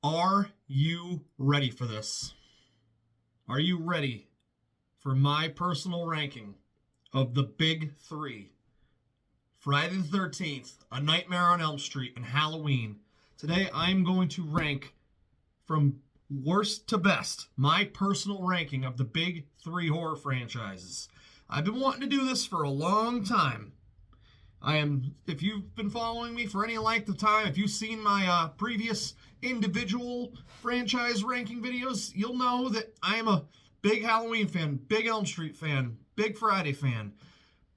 Are you ready for this? Are you ready for my personal ranking of the big three? Friday the 13th, A Nightmare on Elm Street, and Halloween. Today I'm going to rank from worst to best my personal ranking of the big three horror franchises. I've been wanting to do this for a long time. If you've been following me for any length of time, if you've seen my previous individual franchise ranking videos, you'll know that I am a big Halloween fan, big Elm Street fan, big Friday fan.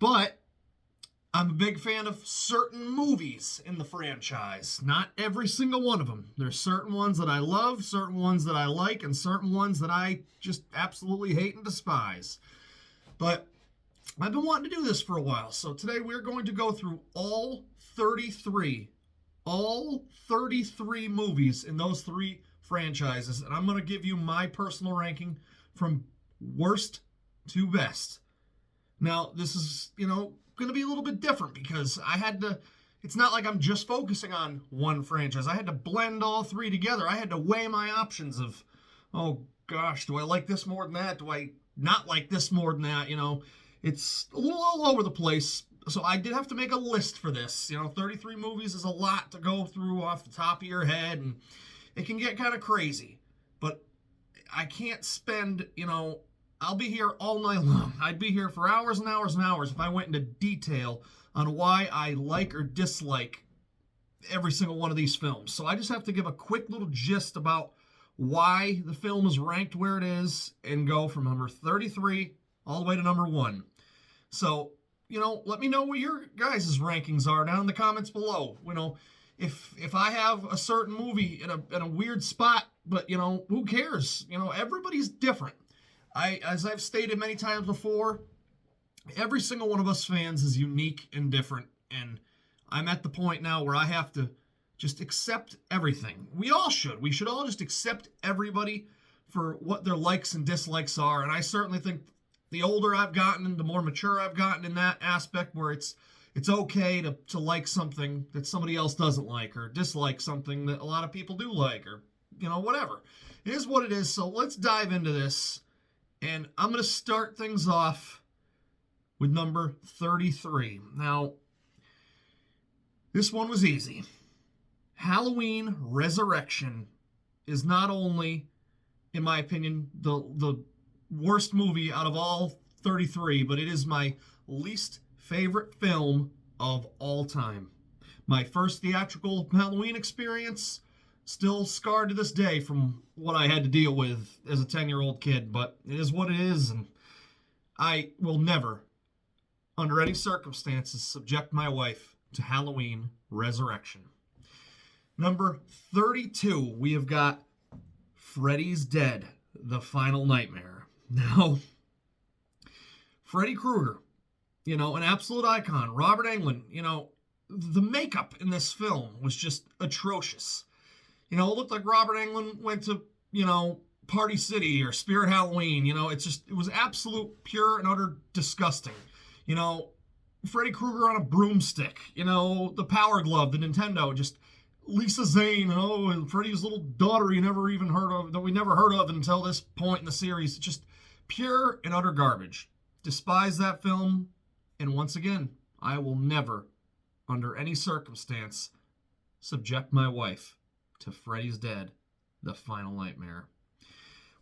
But I'm a big fan of certain movies in the franchise. Not every single one of them. There's certain ones that I love, certain ones that I like, and certain ones that I just absolutely hate and despise. But I've been wanting to do this for a while, so today we're going to go through all 33 movies in those three franchises, and I'm going to give you my personal ranking from worst to best. Now, this is, going to be a little bit different because it's not like I'm just focusing on one franchise. I had to blend all three together. I had to weigh my options of, oh gosh, do I like this more than that? Do I not like this more than that? It's a little all over the place. So I did have to make a list for this. 33 movies is a lot to go through off the top of your head, and it can get kind of crazy. But I can't spend, I'll be here all night long. I'd be here for hours and hours and hours if I went into detail on why I like or dislike every single one of these films. So I just have to give a quick little gist about why the film is ranked where it is and go from number 33 all the way to number 1. So, let me know what your guys' rankings are down in the comments below. If I have a certain movie in a weird spot, but, who cares? Everybody's different. As I've stated many times before, every single one of us fans is unique and different, and I'm at the point now where I have to just accept everything. We all should. We should all just accept everybody for what their likes and dislikes are, and I certainly think the older I've gotten and the more mature I've gotten in that aspect where it's okay to like something that somebody else doesn't like or dislike something that a lot of people do like or, whatever. It is what it is, so let's dive into this. And I'm going to start things off with number 33. Now, this one was easy. Halloween Resurrection is not only, in my opinion, the worst movie out of all 33, but it is my least favorite film of all time. My first theatrical Halloween experience, still scarred to this day from what I had to deal with as a 10-year-old kid, but it is what it is, and I will never, under any circumstances, subject my wife to Halloween Resurrection. Number 32, we have got Freddy's Dead, The Final Nightmare. Now, Freddy Krueger, an absolute icon. Robert Englund, the makeup in this film was just atrocious. It looked like Robert Englund went to, Party City or Spirit Halloween. It was absolute, pure, and utter disgusting. Freddy Krueger on a broomstick. The Power Glove, the Nintendo, just Lisa Zane, and Freddy's little daughter that we never heard of until this point in the series. Just pure and utter garbage. Despise that film, and once again, I will never, under any circumstance, subject my wife to Freddy's Dead, The Final Nightmare.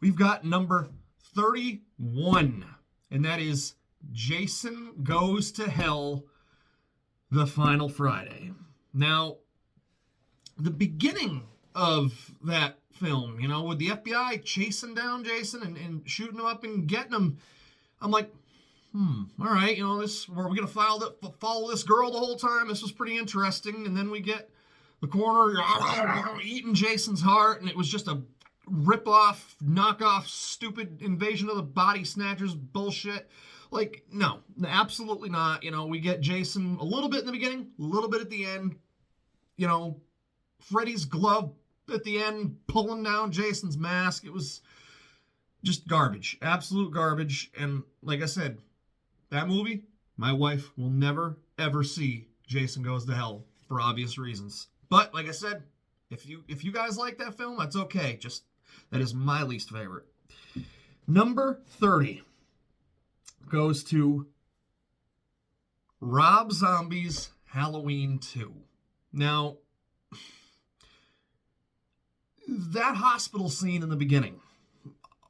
We've got number 31, and that is Jason Goes to Hell, The Final Friday. Now, the beginning of that film, with the FBI chasing down Jason and shooting him up and getting him, I'm like, all right, were we going to follow this girl the whole time? This was pretty interesting. And then we get the coroner eating Jason's heart, and it was just a rip-off, knock-off, stupid Invasion of the Body Snatchers bullshit. Like, no, absolutely not. We get Jason a little bit in the beginning, a little bit at the end. Freddy's glove at the end, pulling down Jason's mask. It was just garbage, absolute garbage. And like I said, that movie, my wife will never, ever see Jason Goes to Hell for obvious reasons. But like I said, If you guys like that film, that's okay. Just that is my least favorite. Number 30 goes to Rob Zombie's Halloween 2. Now, that hospital scene in the beginning.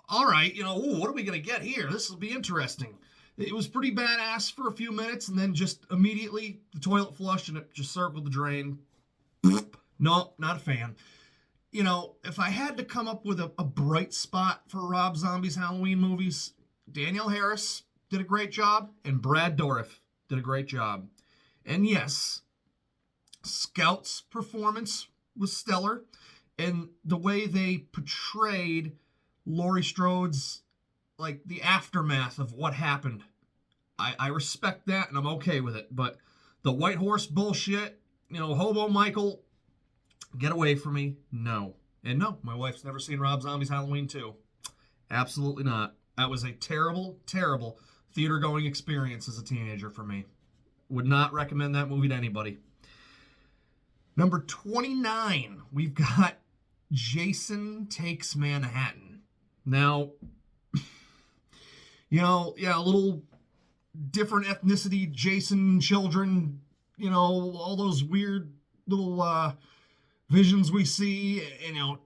All right, what are we going to get here? This will be interesting. It was pretty badass for a few minutes, and then just immediately the toilet flushed and it just circled the drain. No, not a fan. If I had to come up with a bright spot for Rob Zombie's Halloween movies, Danielle Harris did a great job, and Brad Dourif did a great job. And yes, Scout's performance was stellar, and the way they portrayed Laurie Strode's, like, the aftermath of what happened, I respect that, and I'm okay with it. But the White Horse bullshit, Hobo Michael, get away from me. No. And no, my wife's never seen Rob Zombie's Halloween 2. Absolutely not. That was a terrible, terrible theater-going experience as a teenager for me. Would not recommend that movie to anybody. Number 29, we've got Jason Takes Manhattan. Now, a little different ethnicity, Jason children, all those weird little visions we see,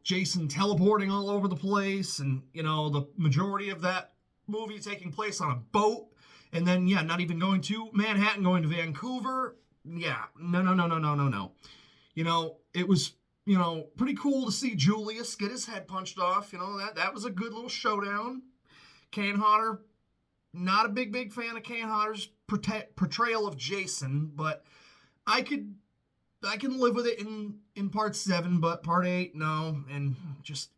Jason teleporting all over the place, and, the majority of that movie taking place on a boat, and then, not even going to Manhattan, going to Vancouver. Yeah, no. It was, pretty cool to see Julius get his head punched off. That was a good little showdown. Kane Hodder, not a big fan of Kane Hodder's portrayal of Jason, but I can live with it in part 7, but part 8, no. And just,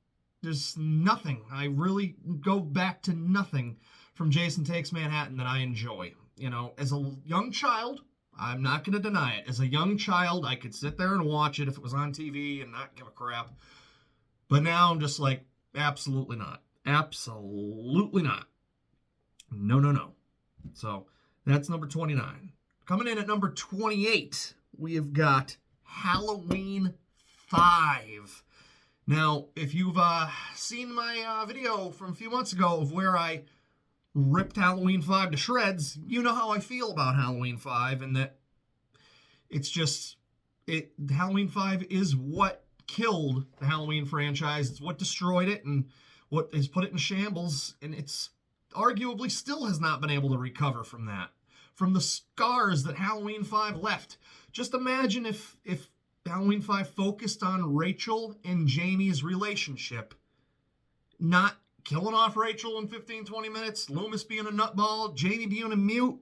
there's nothing. I really go back to nothing from Jason Takes Manhattan that I enjoy. As a young child, I'm not going to deny it. As a young child, I could sit there and watch it if it was on TV and not give a crap. But now I'm just like, absolutely not. Absolutely not. No. So that's number 29. Coming in at number 28, we have got Halloween 5. Now, if you've seen my video from a few months ago of where I ripped Halloween 5 to shreds, you know how I feel about Halloween 5, and that it's just, Halloween 5 is what killed the Halloween franchise. It's what destroyed it and what has put it in shambles, and it's arguably still has not been able to recover from that. From the scars that Halloween 5 left. Just imagine if Halloween 5 focused on Rachel and Jamie's relationship, not killing off Rachel in 15-20 minutes, Loomis being a nutball, Jamie being a mute.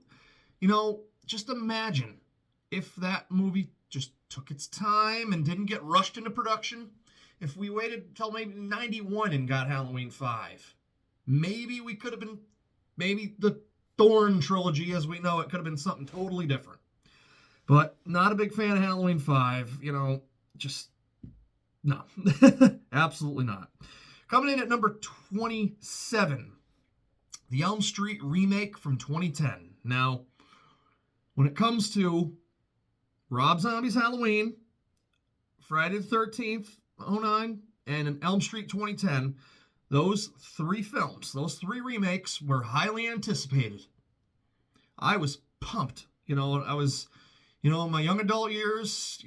Just imagine if that movie just took its time and didn't get rushed into production. If we waited until maybe 91 and got Halloween 5, maybe we could have been, maybe the Thorn trilogy as we know it could have been something totally different. But not a big fan of Halloween 5, just no. Absolutely not. Coming in at number 27, the Elm Street remake from 2010. Now, when it comes to Rob Zombie's Halloween, Friday the 13th, 09, and an Elm Street 2010, those 3 films, those 3 remakes were highly anticipated. I was pumped. I was, in my young adult years,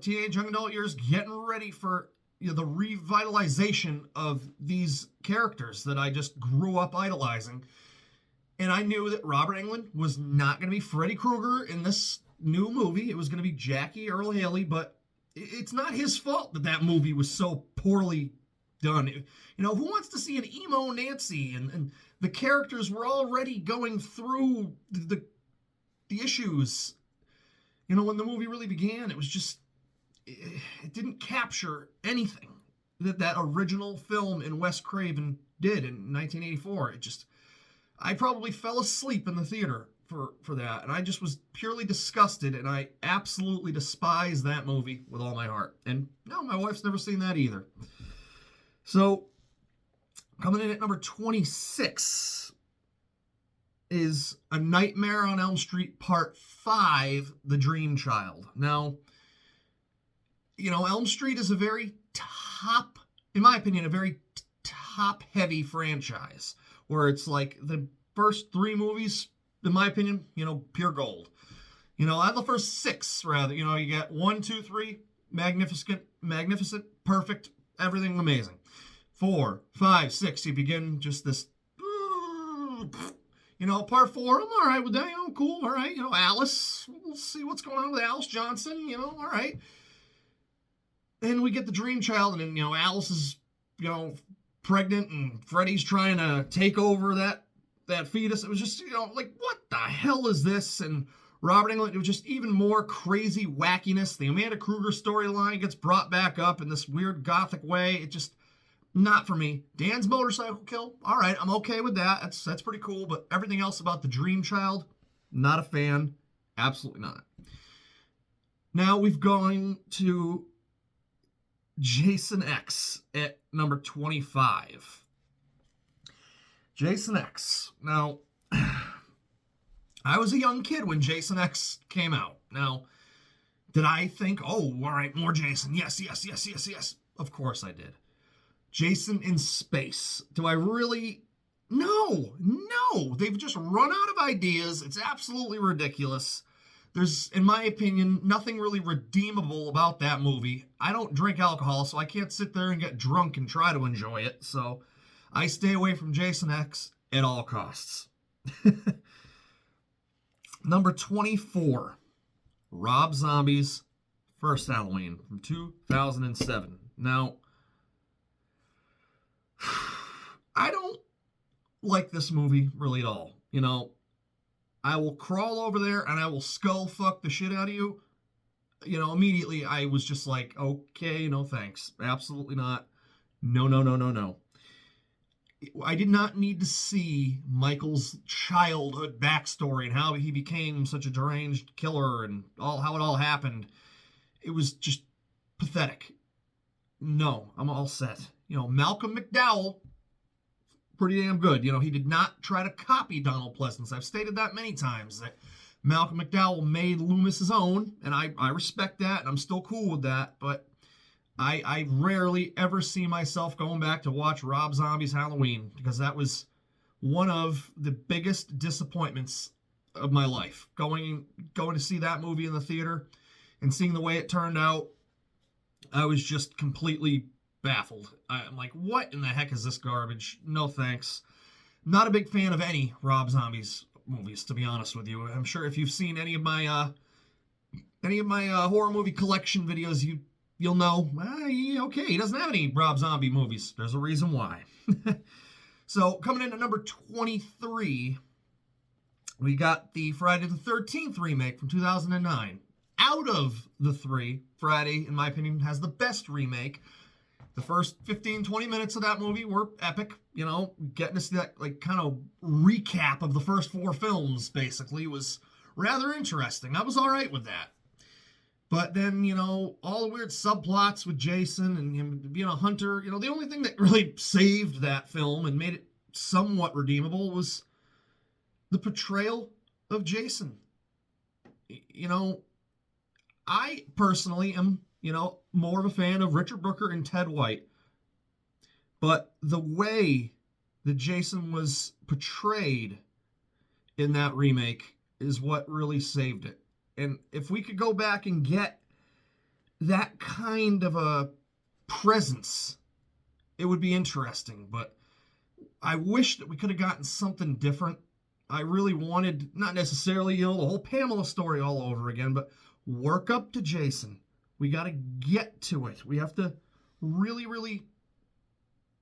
teenage young adult years, getting ready for the revitalization of these characters that I just grew up idolizing. And I knew that Robert Englund was not going to be Freddy Krueger in this new movie. It was going to be Jackie Earle Haley, but it's not his fault that movie was so poorly done. Who wants to see an emo Nancy? And the characters were already going through the issues. When the movie really began, it was just, it didn't capture anything that original film in Wes Craven did in 1984. I probably fell asleep in the theater for that, and I just was purely disgusted, and I absolutely despise that movie with all my heart. And no, my wife's never seen that either. So, coming in at number 26 is A Nightmare on Elm Street Part 5, The Dream Child. Now, Elm Street is a very top, in my opinion, a very top-heavy franchise, where it's like the first three movies, in my opinion, pure gold. Out of the first six, rather, you get 1, 2, 3, magnificent, perfect, everything amazing. 4, 5, 6, you begin just this, part 4, I'm all right with that, cool, all right, Alice, we'll see what's going on with Alice Johnson, all right. And we get the dream child, and then, Alice is, pregnant, and Freddy's trying to take over that fetus. It was just, like, what the hell is this? And Robert Englund, it was just even more crazy wackiness. The Amanda Kruger storyline gets brought back up in this weird gothic way. It just, not for me. Dan's motorcycle kill, all right, I'm okay with that. That's pretty cool. But everything else about the dream child, not a fan. Absolutely not. Now we've gone to Jason X at number 25. Jason X. Now, I was a young kid when Jason X came out. Now, did I think, oh, all right, more Jason. Yes. Of course I did. Jason in space. Do I really? No. They've just run out of ideas. It's absolutely ridiculous. There's, in my opinion, nothing really redeemable about that movie. I don't drink alcohol, so I can't sit there and get drunk and try to enjoy it. So I stay away from Jason X at all costs. Number 24, Rob Zombie's First Halloween from 2007. Now, I don't like this movie really at all. I will crawl over there and I will skull fuck the shit out of you. Immediately I was just like, okay, no thanks. Absolutely not. No. I did not need to see Michael's childhood backstory and how he became such a deranged killer and how it all happened. It was just pathetic. No, I'm all set. Malcolm McDowell, pretty damn good. He did not try to copy Donald Pleasence. I've stated that many times, that Malcolm McDowell made Loomis his own, and I respect that, and I'm still cool with that, but I rarely ever see myself going back to watch Rob Zombie's Halloween, because that was one of the biggest disappointments of my life. Going to see that movie in the theater and seeing the way it turned out, I was just completely baffled. I'm like, what in the heck is this garbage? No thanks. Not a big fan of any Rob Zombie's movies, to be honest with you. I'm sure if you've seen any of my horror movie collection videos, you'll know, okay, he doesn't have any Rob Zombie movies. There's a reason why. So coming in at number 23, we got the Friday the 13th remake from 2009. Out of the three, Friday, in my opinion, has the best remake. The first 15, 20 minutes of that movie were epic. Getting to see that kind of recap of the first four films, basically, was rather interesting. I was all right with that. But then, all the weird subplots with Jason and him being a hunter, the only thing that really saved that film and made it somewhat redeemable was the portrayal of Jason. I personally am, more of a fan of Richard Brooker and Ted White. But the way that Jason was portrayed in that remake is what really saved it. And if we could go back and get that kind of a presence, it would be interesting. But I wish that we could have gotten something different. I really wanted, not necessarily, the whole Pamela story all over again, but work up to Jason. We got to get to it. We have to really,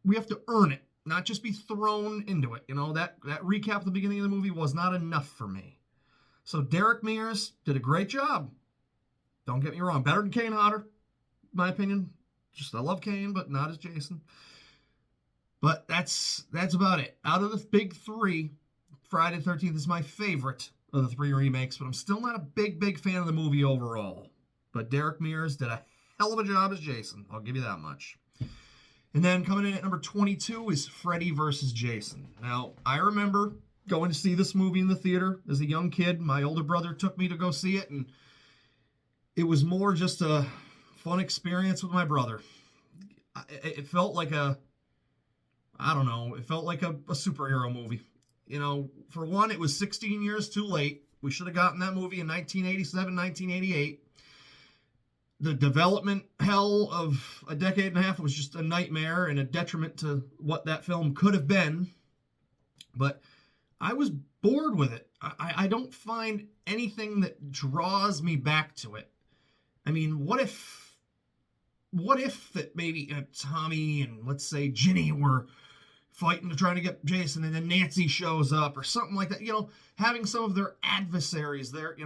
we have to earn it, not just be thrown into it. That recap at the beginning of the movie was not enough for me. So Derek Mears did a great job. Don't get me wrong. Better than Kane Hodder, in my opinion. I love Kane, but not as Jason. But that's about it. Out of the big three, Friday the 13th is my favorite of the three remakes, but I'm still not a big fan of the movie overall. But Derek Mears did a hell of a job as Jason. I'll give you that much. And then coming in at number 22 is Freddy versus Jason. Now, I remember going to see this movie in the theater as a young kid. My older brother took me to go see it, and it was more just a fun experience with my brother. It felt like I don't know, it felt like a superhero movie. For one, it was 16 years too late. We should have gotten that movie in 1987, 1988. The development hell of a decade and a half was just a nightmare and a detriment to what that film could have been. But I was bored with it. I don't find anything that draws me back to it. I mean, what if that maybe Tommy and, let's say, Ginny were fighting to try to get Jason, and then Nancy shows up or something like that, having some of their adversaries there,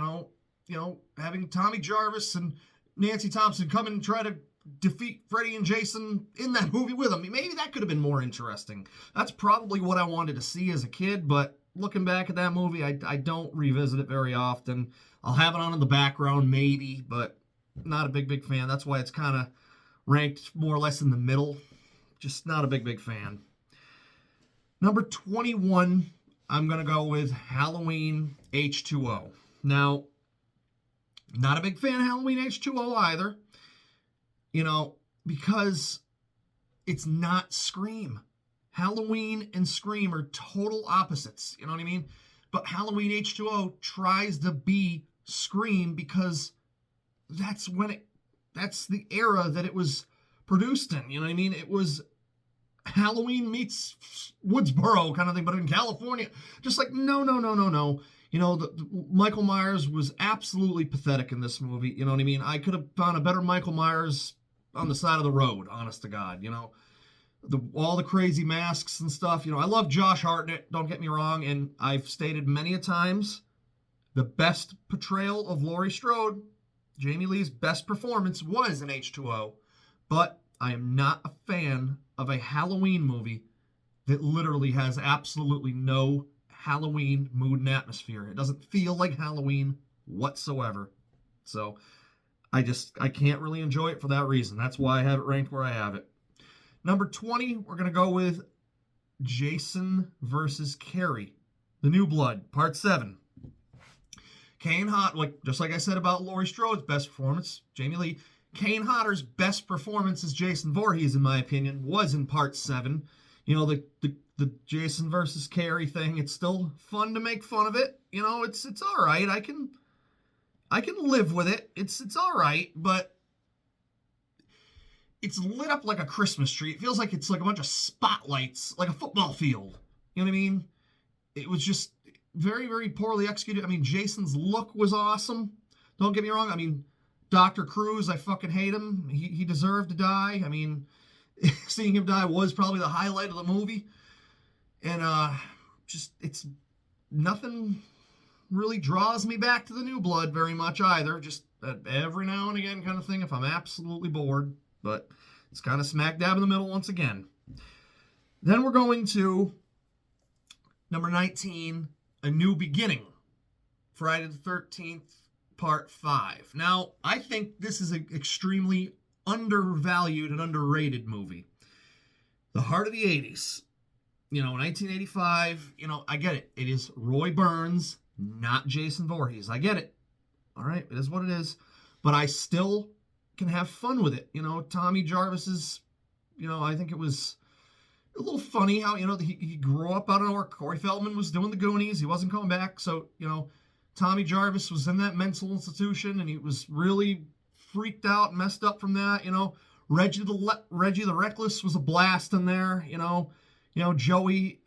having Tommy Jarvis and Nancy Thompson come and try to defeat Freddy and Jason in that movie with them. Maybe that could have been more interesting. That's probably what I wanted to see as a kid, but looking back at that movie, I don't revisit it very often. I'll have it on in the background maybe, but not a big fan. That's why it's kind of ranked more or less in the middle. Just not a big fan. Number 21, I'm going to go with Halloween H2O. Now, not a big fan of Halloween H2O either, because it's not Scream. Halloween and Scream are total opposites, you know what I mean? But Halloween H2O tries to be Scream because that's the era that it was produced in, you know what I mean? It was Halloween meets Woodsboro kind of thing, but in California. Just like, no. Michael Myers was absolutely pathetic in this movie. You know what I mean? I could have found a better Michael Myers on the side of the road, honest to God. All the crazy masks and stuff. I love Josh Hartnett, don't get me wrong, and I've stated many a times, the best portrayal of Laurie Strode, Jamie Lee's best performance, was in H2O, but I am not a fan of a Halloween movie that literally has absolutely no Halloween mood and atmosphere. It doesn't feel like Halloween whatsoever. So I can't really enjoy it for that reason. That's why I have it ranked where I have it. Number 20, we're going to go with Jason versus Carrie, The New Blood, Part 7. Kane Hodder, just like I said about Laurie Strode's best performance, Jamie Lee, Kane Hodder's best performance as Jason Voorhees, in my opinion, was in Part 7. The Jason versus Carrie thing, it's still fun to make fun of it. It's all right. I can live with it. It's all right, but it's lit up like a Christmas tree. It feels like it's like a bunch of spotlights, like a football field. You know what I mean? It was just very, very poorly executed. I mean, Jason's look was awesome. Don't get me wrong. I mean, Dr. Cruz, I fucking hate him. He deserved to die. I mean, seeing him die was probably the highlight of the movie. And it's nothing really draws me back to The New Blood very much either. Just every now and again kind of thing if I'm absolutely bored. But it's kind of smack dab in the middle once again. Then we're going to number 19, A New Beginning. Friday the 13th. Part 5. Now, I think this is an extremely undervalued and underrated movie. The heart of the 80s. 1985, I get it. It is Roy Burns, not Jason Voorhees. I get it. All right, it is what it is. But I still can have fun with it. Tommy Jarvis's, I think it was a little funny how, he grew up out of nowhere. Corey Feldman was doing the Goonies. He wasn't coming back. So, Tommy Jarvis was in that mental institution, and he was really freaked out and messed up from that. Reggie the Reckless was a blast in there. Joey,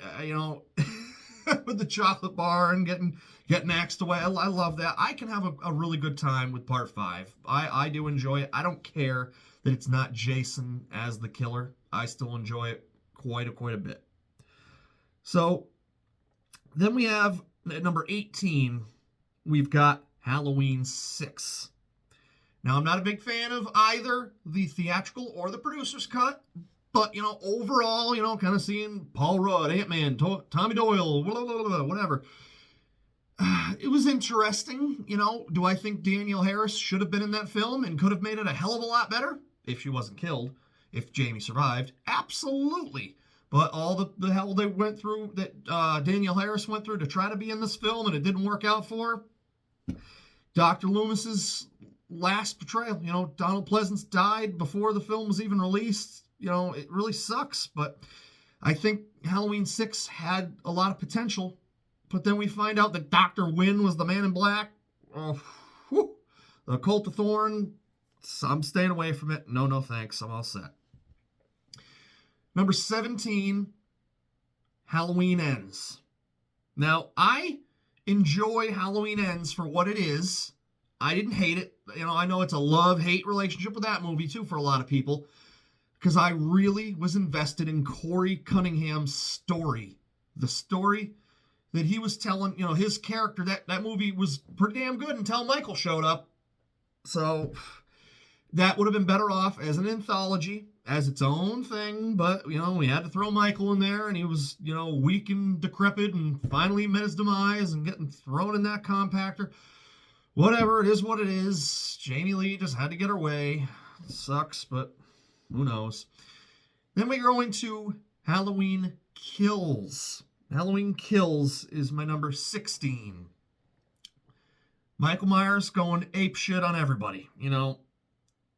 with the chocolate bar and getting axed away. I love that. I can have a really good time with Part 5. I do enjoy it. I don't care that it's not Jason as the killer. I still enjoy it quite a bit. So then we have at number 18. We've got Halloween 6. Now, I'm not a big fan of either the theatrical or the producer's cut, but, overall, kind of seeing Paul Rudd, Ant-Man, Tommy Doyle, blah, blah, blah, whatever. It was interesting. Do I think Danielle Harris should have been in that film and could have made it a hell of a lot better if she wasn't killed, if Jamie survived? Absolutely. But all the hell they went through, that Danielle Harris went through to try to be in this film, and it didn't work out for her. Dr. Loomis's last portrayal. Donald Pleasance died before the film was even released. It really sucks, but I think Halloween 6 had a lot of potential. But then we find out that Dr. Wynn was the Man in Black. Oh, whew. The Cult of Thorn, I'm staying away from it. No, thanks. I'm all set. Number 17, Halloween Ends. Now, I enjoy Halloween Ends for what it is. I didn't hate it. I know it's a love-hate relationship with that movie, too, for a lot of people. Because I really was invested in Corey Cunningham's story. The story that he was telling, his character. That movie was pretty damn good until Micheal showed up. So that would have been better off as an anthology, as its own thing. But, we had to throw Micheal in there, and he was, weak and decrepit, and finally met his demise and getting thrown in that compactor. Whatever, it is what it is. Jamie Lee just had to get her way. It sucks, but who knows. Then we go into Halloween Kills. Halloween Kills is my number 16. Michael Myers going apeshit on everybody.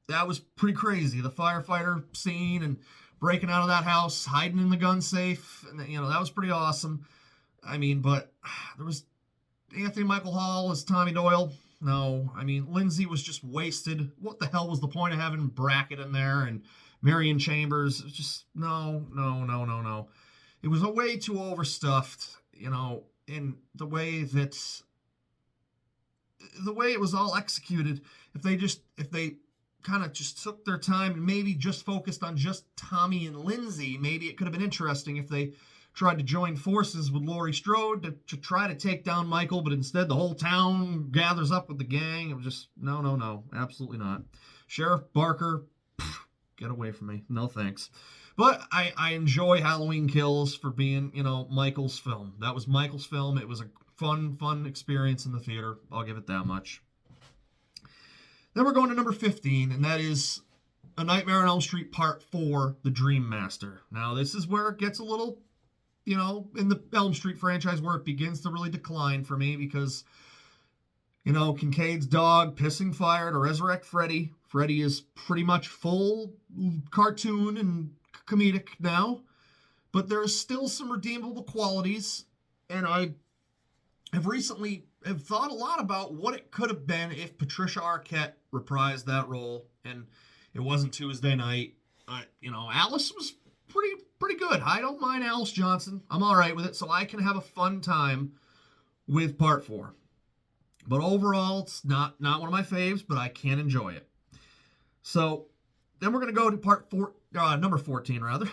That was pretty crazy. The firefighter scene and breaking out of that house, hiding in the gun safe. And, that was pretty awesome. But there was Anthony Michael Hall as Tommy Doyle. No, Lindsay was just wasted. What the hell was the point of having Brackett in there and Marion Chambers? It was just, no. It was a way too overstuffed, in the way it was all executed. If they kind of just took their time and maybe just focused on just Tommy and Lindsay, maybe it could have been interesting if they tried to join forces with Laurie Strode to try to take down Michael, but instead the whole town gathers up with the gang. It was just, no, absolutely not. Sheriff Barker, get away from me. No thanks. But I enjoy Halloween Kills for being, Michael's film. That was Michael's film. It was a fun experience in the theater. I'll give it that much. Then we're going to number 15, and that is A Nightmare on Elm Street Part 4, The Dream Master. Now, this is where it gets a little, in the Elm Street franchise where it begins to really decline for me because, Kincaid's dog pissing fire to resurrect Freddy. Freddy is pretty much full cartoon and comedic now, but there's still some redeemable qualities, and I have recently thought a lot about what it could have been if Patricia Arquette reprised that role, and it wasn't Tuesday Night. Alice was pretty good. I don't mind Alice Johnson. I'm all right with it, so I can have a fun time with Part 4. But overall, it's not one of my faves, but I can enjoy it. So then we're going to go to number 14, rather.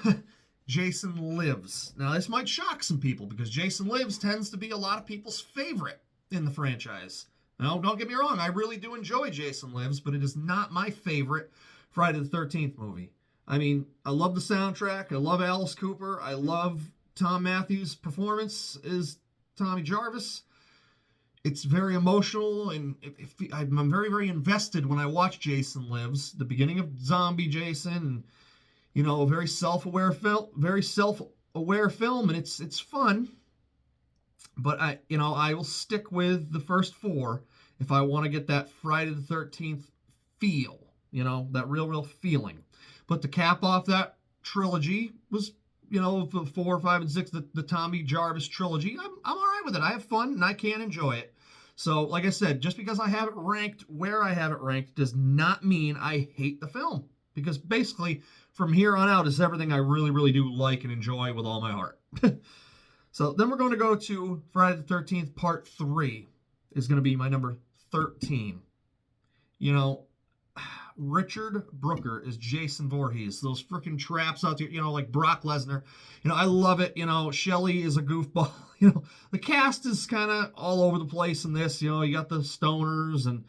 Jason Lives. Now, this might shock some people because Jason Lives tends to be a lot of people's favorite in the franchise. Now, don't get me wrong. I really do enjoy Jason Lives, but it is not my favorite Friday the 13th movie. I love the soundtrack. I love Alice Cooper. I love Tom Matthews' performance as Tommy Jarvis. It's very emotional, and I'm very, very invested when I watch Jason Lives, the beginning of Zombie Jason, and, a very self-aware film, and it's fun. But I will stick with the first 4 if I want to get that Friday the 13th feel, that real feeling. But to cap off that trilogy was, the 4, 5, and 6, the Tommy Jarvis trilogy. I'm all right with it. I have fun, and I can enjoy it. So, like I said, just because I have it ranked where I have it ranked does not mean I hate the film. Because basically, from here on out, is everything I really, really do like and enjoy with all my heart. So, then we're going to go to Friday the 13th, Part 3 is going to be my number 13. Richard Brooker is Jason Voorhees. Those freaking traps out there, like Brock Lesnar. I love it. Shelley is a goofball. The cast is kind of all over the place in this. You got the stoners, and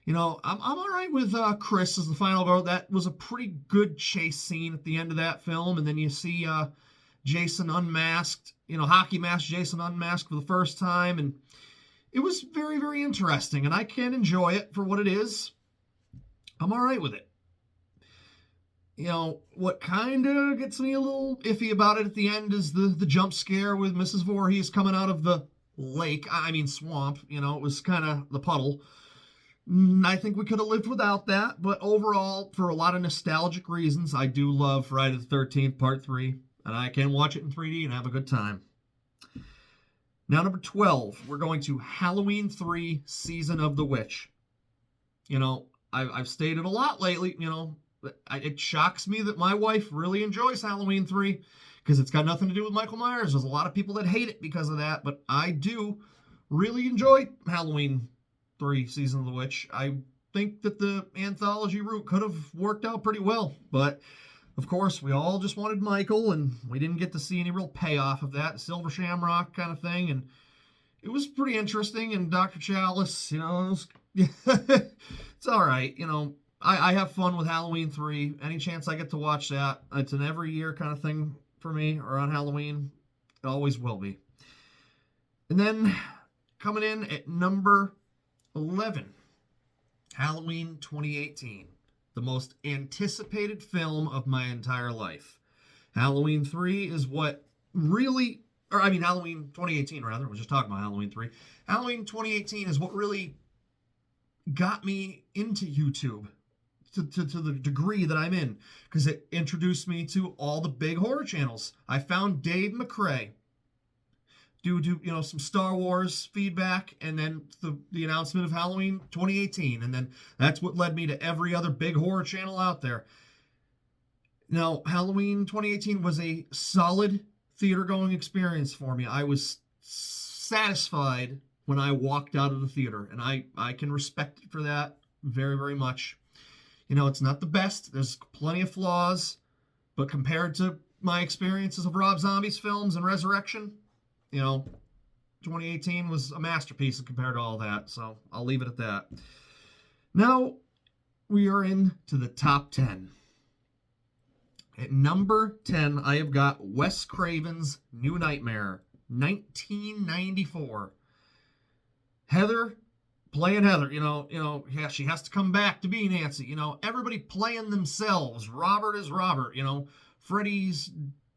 I'm all right with Chris as the final girl. That was a pretty good chase scene at the end of that film, and then you see Jason unmasked. Hockey mask Jason unmasked for the first time, and it was very, very interesting, and I can enjoy it for what it is. I'm all right with it. What kind of gets me a little iffy about it at the end is the jump scare with Mrs. Voorhees coming out of the lake. Swamp. It was kind of the puddle. I think we could have lived without that, but overall, for a lot of nostalgic reasons, I do love Friday the 13th Part 3, and I can watch it in 3D and have a good time. Now, number 12, we're going to Halloween 3 Season of the Witch. You know, I've stated a lot lately, you know, it shocks me that my wife really enjoys Halloween 3 because it's got nothing to do with Michael Myers. There's a lot of people that hate it because of that, but I do really enjoy Halloween 3 Season of the Witch. I think that the anthology route could have worked out pretty well, but of course, we all just wanted Michael, and we didn't get to see any real payoff of that Silver Shamrock kind of thing, and it was pretty interesting. And Dr. Chalice, you know, it's all right. You know, I have fun with Halloween 3. Any chance I get to watch that, it's an every year kind of thing for me, or on Halloween. It always will be. And then coming in at number 11, Halloween 2018. The most anticipated film of my entire life. Halloween 3 is what really, Halloween 2018 rather, we're just talking about Halloween 3. Halloween 2018 is what really got me into YouTube to the degree that I'm in, because it introduced me to all the big horror channels. I found Dave McRae due to, you know, some Star Wars feedback, and then the announcement of Halloween 2018, and then that's what led me to every other big horror channel out there. Now, Halloween 2018 was a solid theater-going experience for me. I was satisfied when I walked out of the theater, and I can respect it for that very, very much. You know, it's not the best. There's plenty of flaws, but compared to my experiences of Rob Zombie's films and Resurrection, you know, 2018 was a masterpiece compared to all that, so I'll leave it at that. Now, we are into the top 10. At number 10, I have got Wes Craven's New Nightmare, 1994. Heather playing Heather, yeah, she has to come back to be Nancy. You know, everybody playing themselves. Robert is Robert, you know, Freddy's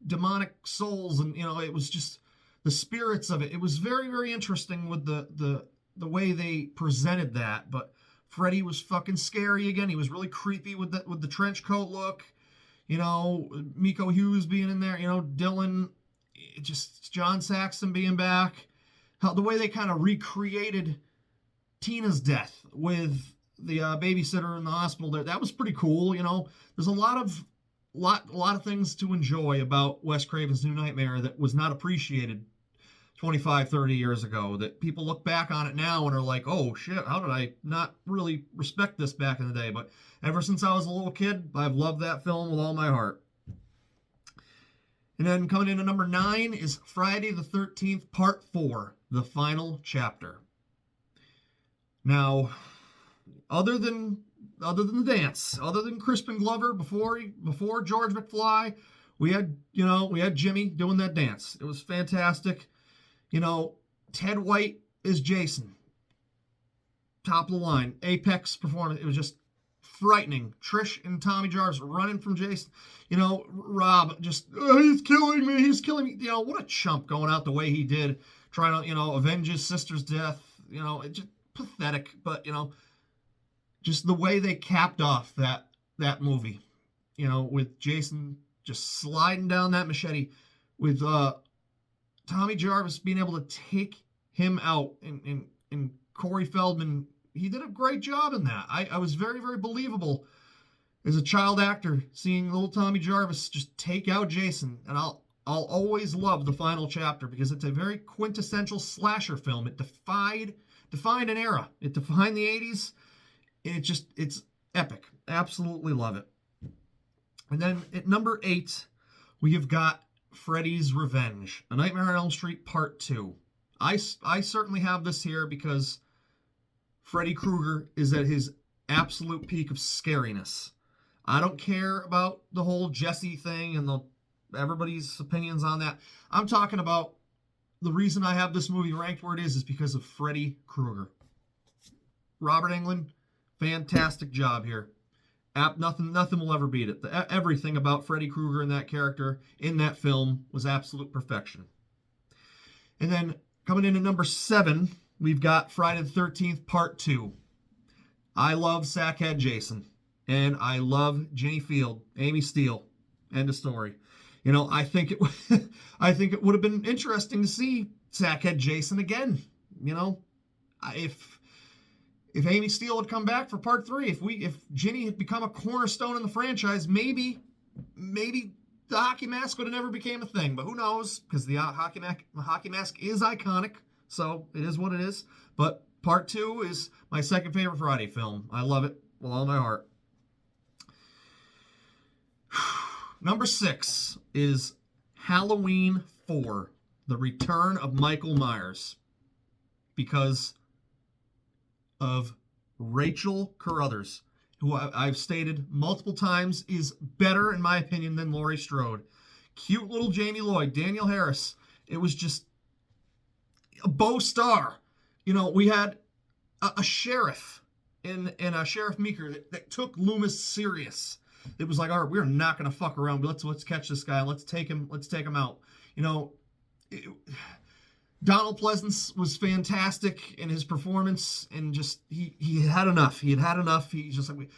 demonic souls, and, you know, it was just the spirits of it. It was very, very interesting with the way they presented that. But Freddy was fucking scary again. He was really creepy with the trench coat look. You know, Miko Hughes being in there. You know, Dylan, just John Saxon being back. How the way they kind of recreated Tina's death with the babysitter in the hospital there, that was pretty cool. You know, there's a lot of things to enjoy about Wes Craven's New Nightmare that was not appreciated 25, 30 years ago, that people look back on it now and are like, oh shit, how did I not really respect this back in the day? But ever since I was a little kid, I've loved that film with all my heart. And then coming in at number 9 is Friday the 13th, Part 4, The Final Chapter. Now, other than the dance, other than Crispin Glover before George McFly, we had Jimmy doing that dance. It was fantastic. You know, Ted White is Jason. Top of the line. Apex performance. It was just frightening. Trish and Tommy Jarvis running from Jason. You know, Rob just, he's killing me. You know, what a chump going out the way he did, trying to, you know, avenge his sister's death. You know, it just pathetic. But, you know, just the way they capped off that movie, you know, with Jason just sliding down that machete, with Tommy Jarvis being able to take him out, and Corey Feldman, he did a great job in that. I was very, very believable as a child actor, seeing little Tommy Jarvis just take out Jason. And I'll always love The Final Chapter because it's a very quintessential slasher film. It defined an era. It defined the 80s. It's epic. Absolutely love it. And then at number 8, we have got Freddy's Revenge, A Nightmare on Elm Street Part 2. I certainly have this here because Freddy Krueger is at his absolute peak of scariness. I don't care about the whole Jesse thing and everybody's opinions on that. I'm talking about the reason I have this movie ranked where it is because of Freddy Krueger. Robert Englund, fantastic job here. Nothing will ever beat it. Everything about Freddy Krueger and that character in that film was absolute perfection. And then coming in at number 7, we've got Friday the 13th Part 2. I love Sackhead Jason, and I love Ginny Field, Amy Steele. End of story. I think I think it would have been interesting to see Sackhead Jason again. You know, if Amy Steele had come back for part 3, if Ginny had become a cornerstone in the franchise, maybe the hockey mask would have never became a thing. But who knows? Because the hockey mask is iconic, so it is what it is. But part 2 is my second favorite Friday film. I love it with all my heart. Number 6 is Halloween 4, The Return of Michael Myers, because of Rachel Carruthers, who I've stated multiple times is better, in my opinion, than Laurie Strode. Cute little Jamie Lloyd, Danielle Harris. It was just a bow star. We had a sheriff in a Sheriff Meeker that took Loomis serious. It was like, all right, we're not going to fuck around. But let's catch this guy. Let's take him out. Donald Pleasance was fantastic in his performance, and just he had enough. He had enough. He just like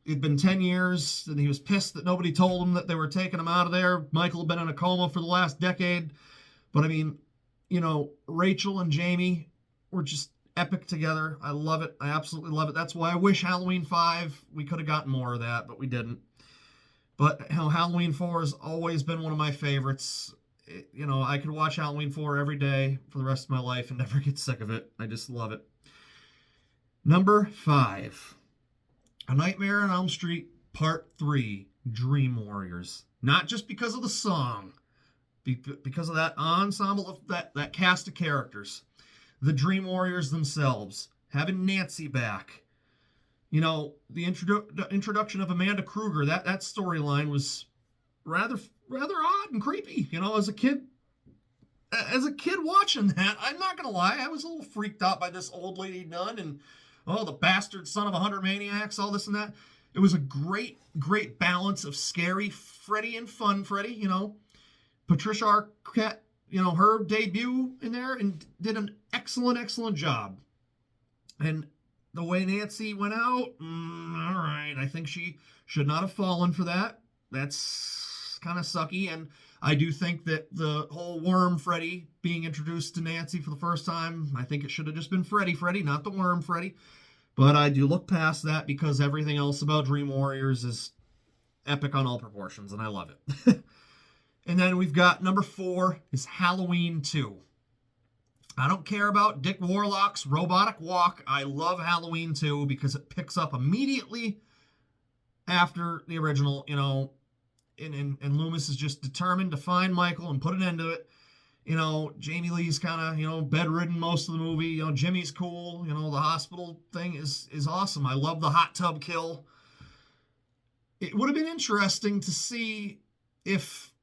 it'd been 10 years, and he was pissed that nobody told him that they were taking him out of there. Michael had been in a coma for the last decade, but I mean, Rachel and Jamie were just epic together. I love it. I absolutely love it. That's why I wish Halloween 5 we could have gotten more of that, but we didn't. But Halloween 4 has always been one of my favorites. I could watch Halloween 4 every day for the rest of my life and never get sick of it. I just love it. Number 5, A Nightmare on Elm Street Part 3, Dream Warriors. Not just because of the song, because of that ensemble of that cast of characters. The Dream Warriors themselves, having Nancy back. The introduction of Amanda Kruger, that storyline was rather odd and creepy. As a kid watching that, I'm not gonna lie, I was a little freaked out by this old lady nun and the bastard son of 100 maniacs, all this and that. It was a great balance of scary Freddy and fun Freddy. Patricia Arquette, her debut in there, and did an excellent job. And the way Nancy went out, all right, I think she should not have fallen for that. That's kind of sucky. And I do think that the whole worm Freddy being introduced to Nancy for the first time, I think it should have just been Freddy, not the worm Freddy. But I do look past that because everything else about Dream Warriors is epic on all proportions, and I love it. And then we've got number 4 is Halloween 2. I don't care about Dick Warlock's robotic walk. I love Halloween 2 because it picks up immediately after the original, and Loomis is just determined to find Michael and put an end to it. Jamie Lee's kind of, bedridden most of the movie. Jimmy's cool. The hospital thing is awesome. I love the hot tub kill. It would have been interesting to see if,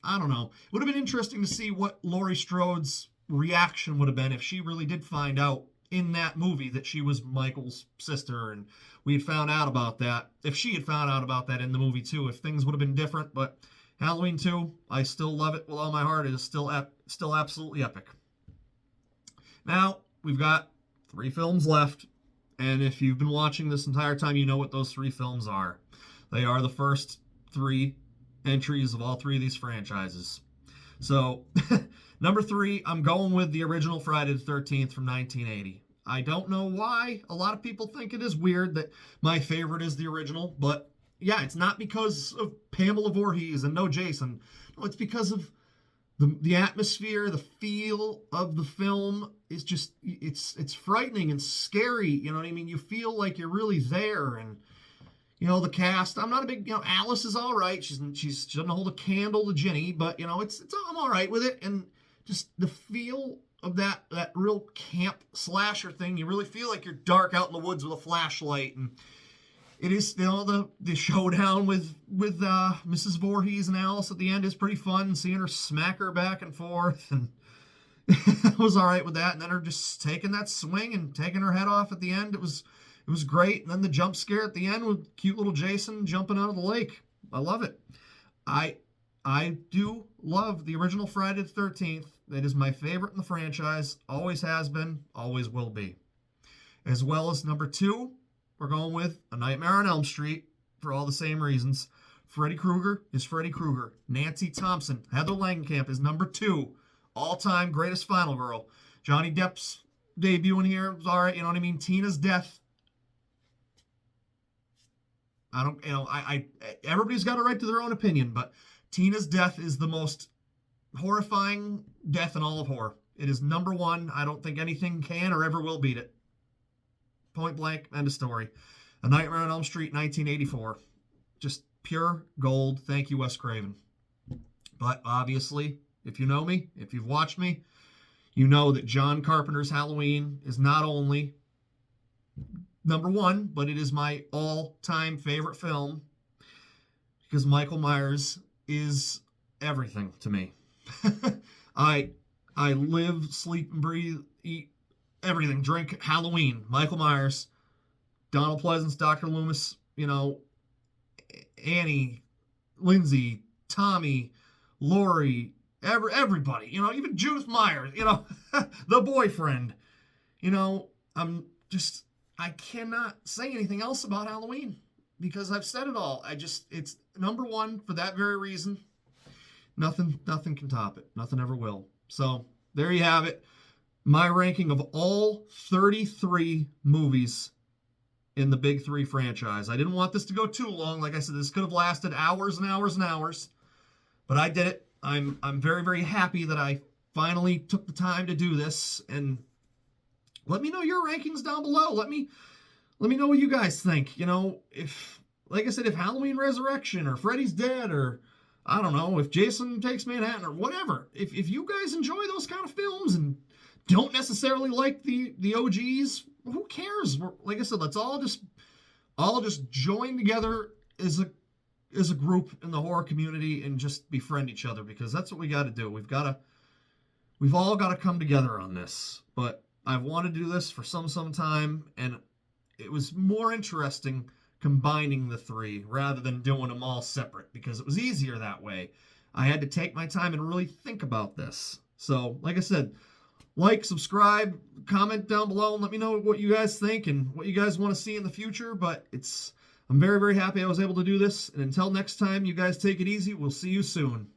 I don't know, it would have been interesting to see what Laurie Strode's reaction would have been if she really did find out in that movie that she was Michael's sister, and we had found out about that. If she had found out about that in the movie too, if things would have been different. But Halloween 2, I still love it with all my heart. It is still absolutely epic. Now, we've got 3 films left, and if you've been watching this entire time, you know what those 3 films are. They are the first 3 entries of all 3 of these franchises. So, number 3, I'm going with the original Friday the 13th from 1980. I don't know why a lot of people think it is weird that my favorite is the original, but yeah, it's not because of Pamela Voorhees and no Jason. No, it's because of the atmosphere, the feel of the film is just, it's frightening and scary. You know what I mean? You feel like you're really there. And the cast, I'm not a big, Alice is all right. She doesn't hold a candle to Ginny, but I'm all right with it. And just the feel of that real camp slasher thing, you really feel like you're dark out in the woods with a flashlight. And it is, the showdown with Mrs. Voorhees and Alice at the end is pretty fun. Seeing her smack her back and forth, and I was all right with that. And then her just taking that swing and taking her head off at the end. It was great. And then the jump scare at the end with cute little Jason jumping out of the lake. I love it. I do love the original Friday the 13th. It is my favorite in the franchise. Always has been, always will be. as well as number 2, we're going with A Nightmare on Elm Street for all the same reasons. Freddy Krueger is Freddy Krueger. Nancy Thompson, Heather Langenkamp is number 2, all-time greatest final girl. Johnny Depp's debut in here was all right, you know what I mean? Tina's death, I don't, you know, everybody's got a right to their own opinion, but Tina's death is the most horrifying death in all of horror. It is number 1. I don't think anything can or ever will beat it. Point blank, end of story. A Nightmare on Elm Street, 1984. Just pure gold. Thank you, Wes Craven. But obviously, if you know me, if you've watched me, you know that John Carpenter's Halloween is not only number 1, but it is my all-time favorite film because Michael Myers is everything to me. I live, sleep, and breathe, eat everything. Drink Halloween. Michael Myers, Donald Pleasance, Dr. Loomis, you know, Annie, Lindsay, Tommy, Lori, everybody, you know, even Judith Myers, you know, the boyfriend. You know, I cannot say anything else about Halloween because I've said it all. It's number 1 for that very reason. Nothing can top it. Nothing ever will. So there you have it. My ranking of all 33 movies in the Big 3 franchise. I didn't want this to go too long. Like I said, this could have lasted hours and hours and hours, but I did it. I'm very, very happy that I finally took the time to do this. And let me know your rankings down below. Let me know what you guys think. You know, if, like I said, if Halloween Resurrection or Freddy's Dead or I don't know, if Jason Takes Manhattan or whatever, if you guys enjoy those kind of films and don't necessarily like the OGs, who cares? Like I said, let's all just join together as a group in the horror community and just befriend each other because that's what we got to do. We've all got to come together on this. But I've wanted to do this for some time, and it was more interesting combining the 3 rather than doing them all separate because it was easier that way. I had to take my time and really think about this. So, like I said, like, subscribe, comment down below, and let me know what you guys think and what you guys want to see in the future. But I'm very, very happy I was able to do this. And until next time, you guys take it easy. We'll see you soon.